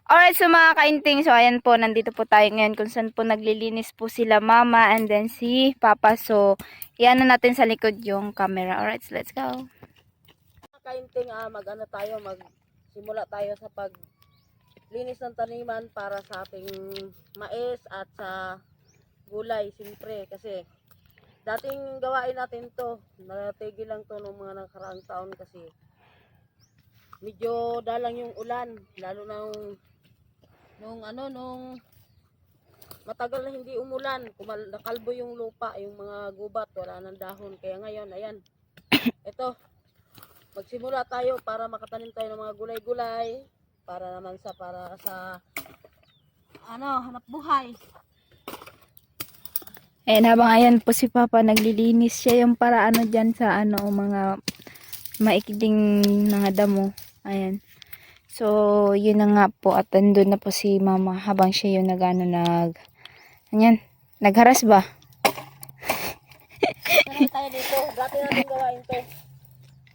Alright, so mga kainting, so ayan po, nandito po tayo ngayon kung saan po naglilinis po sila mama and then si papa. So, iyan na natin sa likod yung camera. Alright, so let's go. Kainting, mag-ano tayo, magsimula tayo sa paglinis ng taniman para sa ating mais at sa gulay, siyempre. Kasi dating gawain natin to, natigil lang to nung mga nakaraang taon kasi medyo dalang yung ulan, lalo na nung matagal na hindi umulan, nakalbo yung lupa, yung mga gubat, wala nang dahon. Kaya ngayon, ayan, ito, magsimula tayo para makatanim tayo ng mga gulay-gulay para naman para sa hanap buhay. And habang ayan po si papa naglilinis siya yung para ano dyan sa mga maikling mga damo. Ayan. So, yun na nga po at andun na po si mama habang siya yung ayan, nagharas ba? Sanay tayo dito, dati natin gawain to.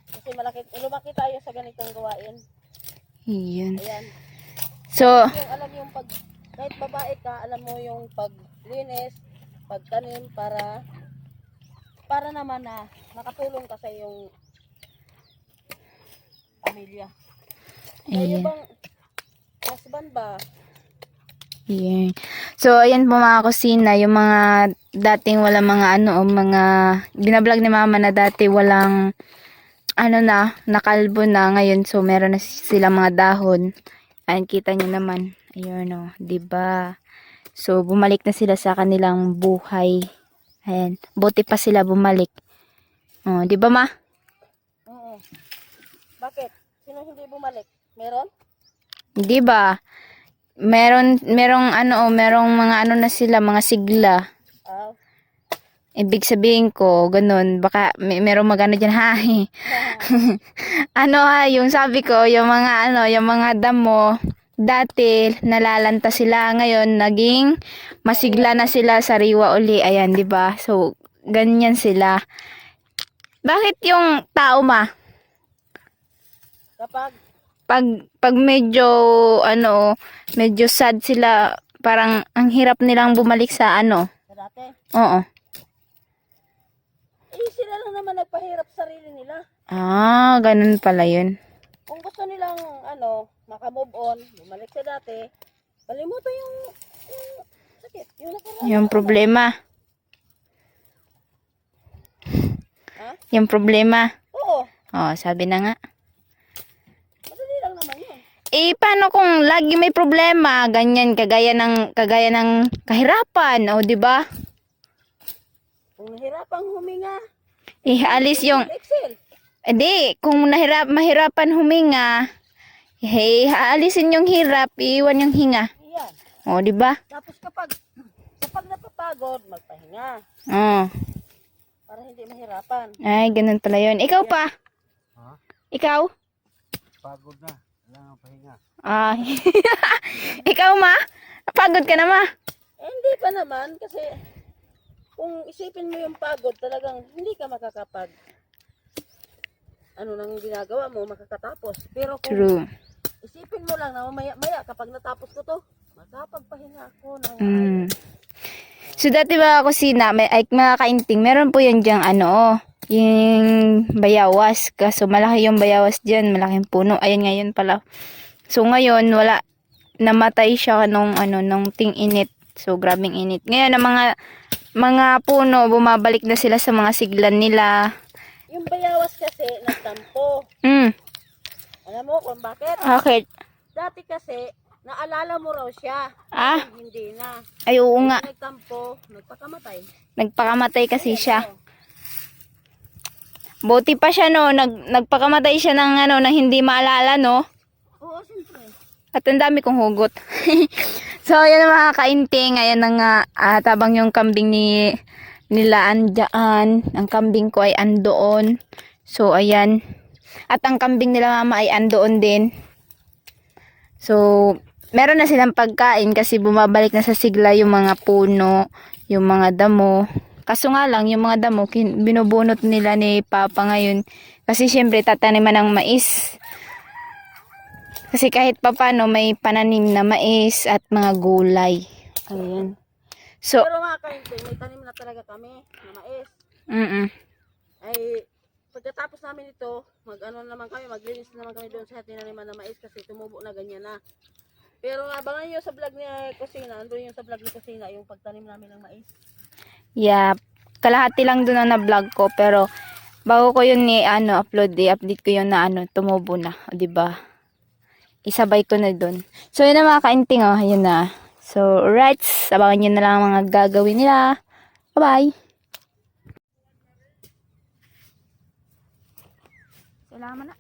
Kasi lumaki tayo sa ganitong gawain. Yun. Ayan. So, Alam yung kahit babae ka, alam mo yung paglinis, pagtanim para naman na nakatulong ka sa iyong pamilya. Kayo ayan. bang husband ba? Yan. So, ayan po mga kusina, yung mga dating walang mga mga binablog ni mama na dati walang nakalbo na ngayon. So, meron na sila mga dahon. Ayan, kita nyo naman. Ayun o, diba? So, bumalik na sila sa kanilang buhay. Ayan, buti pa sila bumalik. O, diba ma? Oo. Bakit? Sino hindi bumalik? Meron? Diba? Merong mga na sila, mga sigla. Ah. Ibig sabihin ko, ganun, baka merong magano dyan, ha? Yung sabi ko, yung mga damo, dati, nalalanta sila, ngayon, naging masigla na sila, sariwa uli, ayan, di ba? So, ganyan sila. Bakit yung tao, ma? Pag medyo, medyo sad sila, parang ang hirap nilang bumalik sa Sa dati? Oo. Sila lang naman nagpahirap sarili nila. Ganun pala yun. Kung gusto nilang, makamove on, bumalik sa dati, kalimutan yung sakit, yung nakaraan. Yung problema. Ha? Yung problema. Oo, Sabi na nga. madali lang naman yun. Paano kung lagi may problema, ganyan, kagaya ng kahirapan, di ba? Kung nahirapang huminga, Alis yung, Excel. kung mahirapan huminga, aalisin yung hirap, iiwan yung hinga. Iyan. Di ba? Tapos kapag napapagod, magpahinga. Para hindi mahirapan. Ay, ganun pala yun. Ikaw pa? Ha? Ikaw? Pagod na. Kailangan pahinga. Ikaw ma? Pagod ka na ma? Hindi pa naman kasi kung isipin mo yung pagod, talagang hindi ka makakapag nang ginagawa mo, makakatapos. Pero kung True. isipin mo lang na maya kapag natapos ko to, makapagpahinga ako ng So dati mga kusina, mga kainting, meron po yan dyang yung bayawas. Kaso malaki yung bayawas dyan, malaking puno. Ayan ngayon pala. So ngayon, wala, namatay siya nung ting-init. So grabing init. Ngayon, ang mga puno, bumabalik na sila sa mga siglan nila. Yung bayawas kasi, nagtampo. Alam mo kung bakit? Okay. Dati kasi, naalala mo raw siya. Hindi na. Ay, oo nga. Nagtampo, nagpakamatay. Nagpakamatay kasi siya. Buti pa siya, nagpakamatay siya ng hindi maalala, no? Oo, siyempre. At ang dami kong hugot. So, ayan ang mga kainting. Ayan na nga, tabang yung kambing nila andyan. Ang kambing ko ay andoon. So, ayan. At ang kambing nila mama ay andoon din. So, meron na silang pagkain kasi bumabalik na sa sigla yung mga puno, yung mga damo. Kaso nga lang, yung mga damo, binubunot nila ni Papa ngayon. Kasi syempre, tataniman ng mais. Kasi kahit papano may pananim na mais at mga gulay. Ayan. So, Pero mga kainting, may tanim na talaga kami na mais. mm. Ay, pagkatapos namin ito, mag-ano naman kami, maglinis naman kami doon sa tinaniman na mais kasi tumubo na ganyan na. Pero abangan nyo sa vlog ni Kusina, andun yung sa vlog ni Kusina, yung pagtanim namin ng mais. Yeah, kalahati lang doon na vlog ko pero bago ko yun ni upload, i-update ko yun na tumubo na, o, 'di ba? Isabay ko na doon. So yun na mga kainting, oh, yun na. So, right, abangan nyo na lang ang mga gagawin nila. Bye-bye. Salamat na.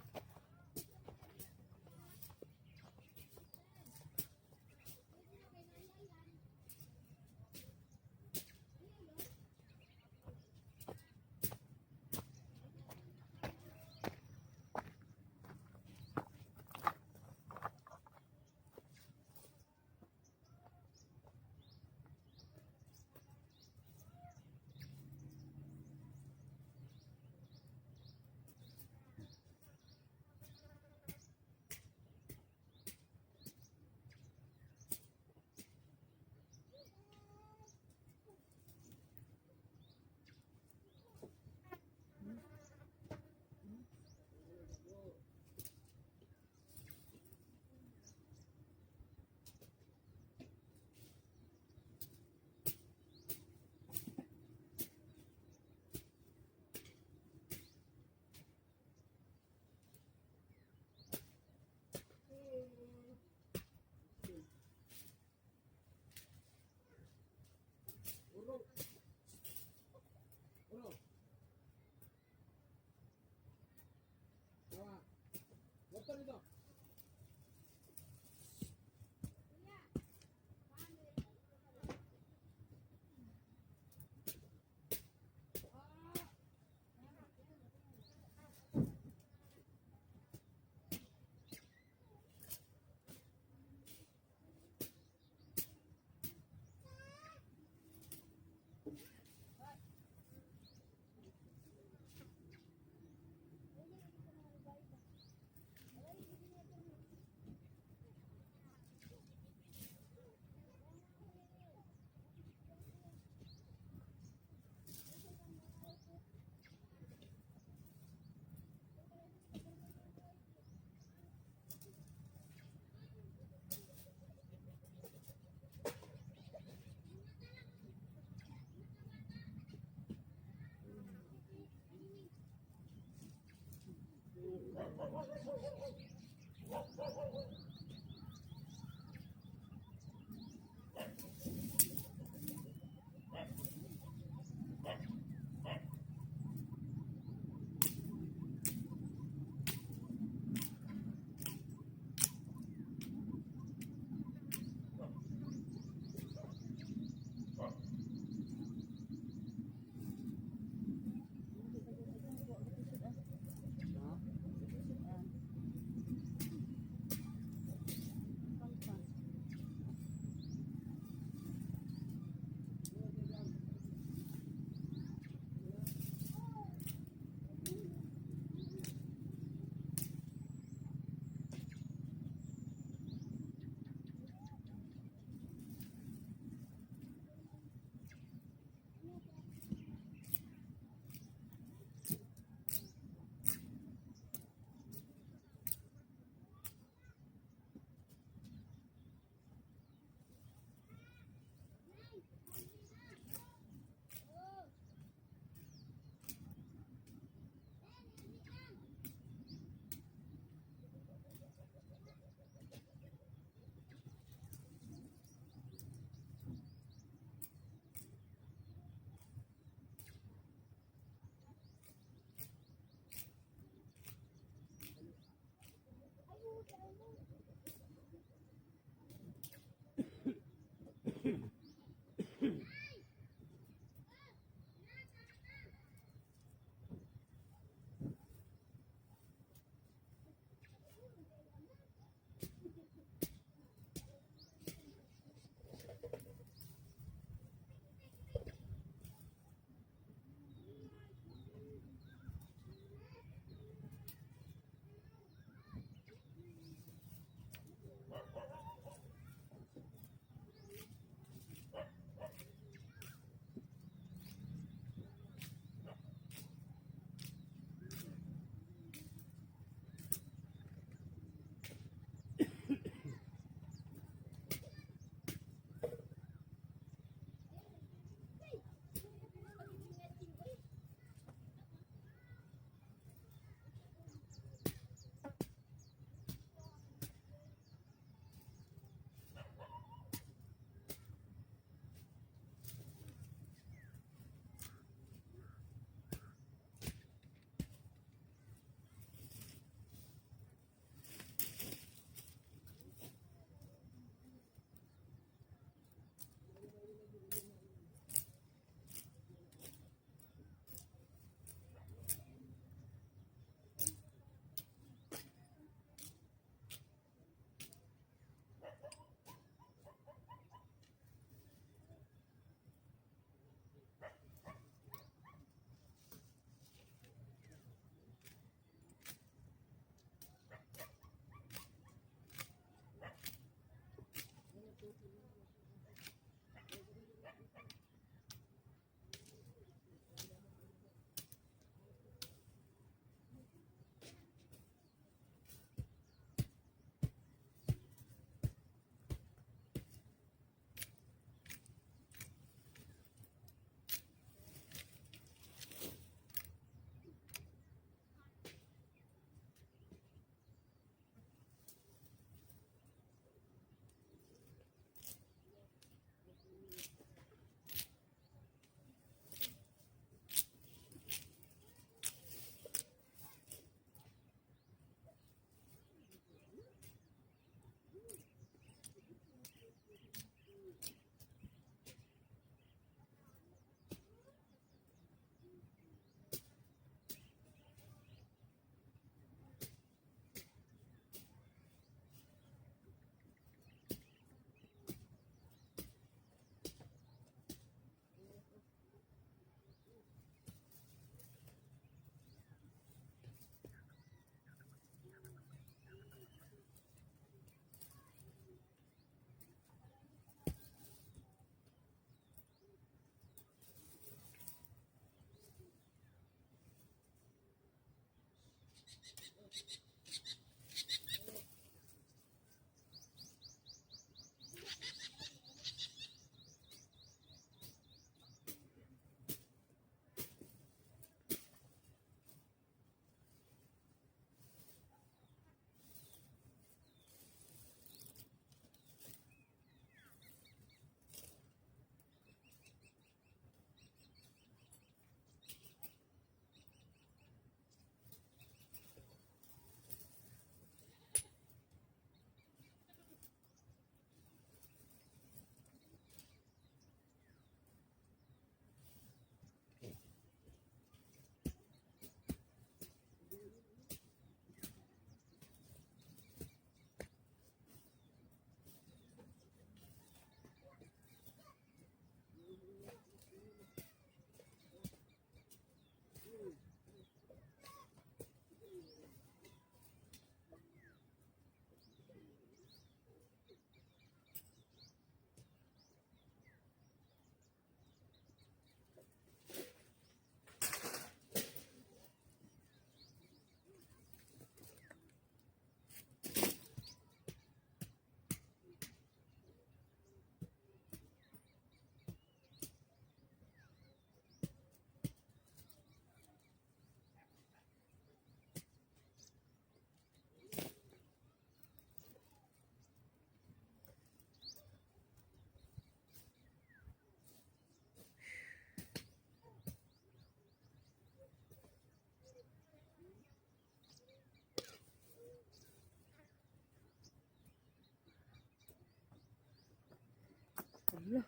Hala.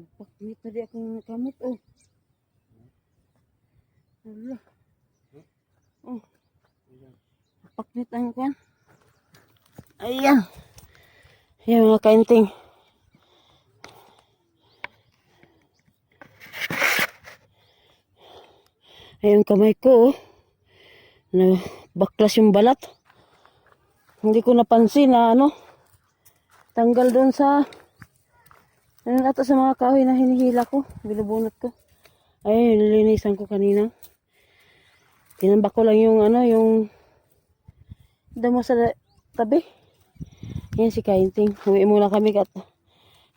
Napakmit na di akong kamot, oh. Hala. Oh. Napakmit ang kwan. Ayan. Ayan mga kainting. Ayan kamay ko, oh. Na baklas yung balat. Hindi ko napansin na ano. Tanggal doon sa ano ata sa mga kahoy na hinihila ko. Binubunot ko. Ay, nilinisan ko kanina. Tinambak ko lang yung ano, yung damo sa tabi. Yan si Kainting. Uwi muna kami kat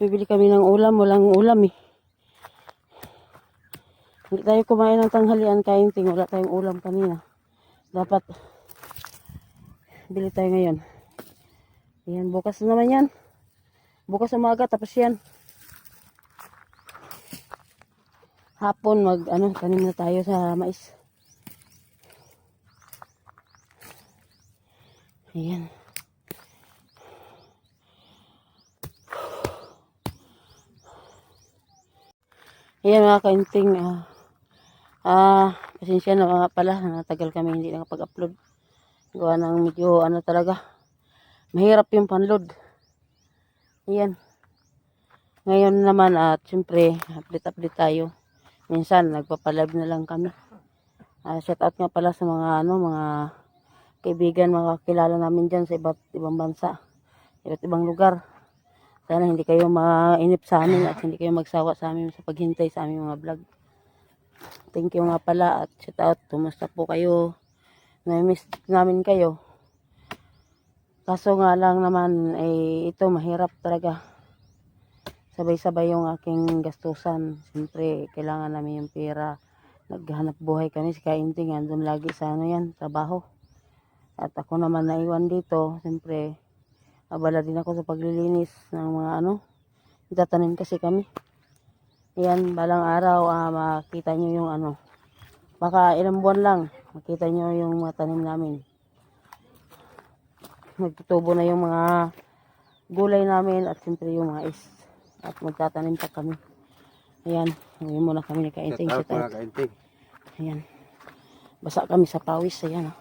bibili kami ng ulam. Walang ulam eh. Hindi tayo kumain ng tanghalian, Kainting. Wala tayong ulam kanina. Dapat bili tayo ngayon. Yan, bukas naman yan. Bukas umaga, tapos yan. Hapon tanim na tayo sa mais. Ayan. Ayan mga Kainting, pasensya na mga pala, natagal kami hindi nakapag-upload. Gawa ng medyo talaga, mahirap yung panload. Ayan. Ngayon naman at syempre, update tayo. Minsan, nagpapalive na lang kami. Shout out nga pala sa mga mga kaibigan, mga kakilala namin dyan sa iba't ibang bansa, iba't ibang lugar. Sana hindi kayo mainip sa amin at hindi kayo magsawa sa amin sa paghintay sa aming mga vlog. Thank you nga pala at shout out. Kumusta po kayo? Na-miss namin kayo. Kaso nga lang naman ito mahirap talaga. Sabay-sabay yung aking gastusan. Siyempre kailangan namin yung pera. Naghahanap buhay kami si Kainting. Andun lagi sa trabaho. At ako naman naiwan dito. Siyempre abala din ako sa paglilinis ng mga itatanim kasi kami. Yan, balang araw makita nyo yung baka ilang buwan lang makita nyo yung mga tanim namin. Nagtutubo na yung mga gulay namin at siyempre yung mais. At magtatanim pa kami. Ayan, ngayon muna kami ni Kainting. Shout out mga Kainting. Ayan, basa kami sa pawis. Ayan,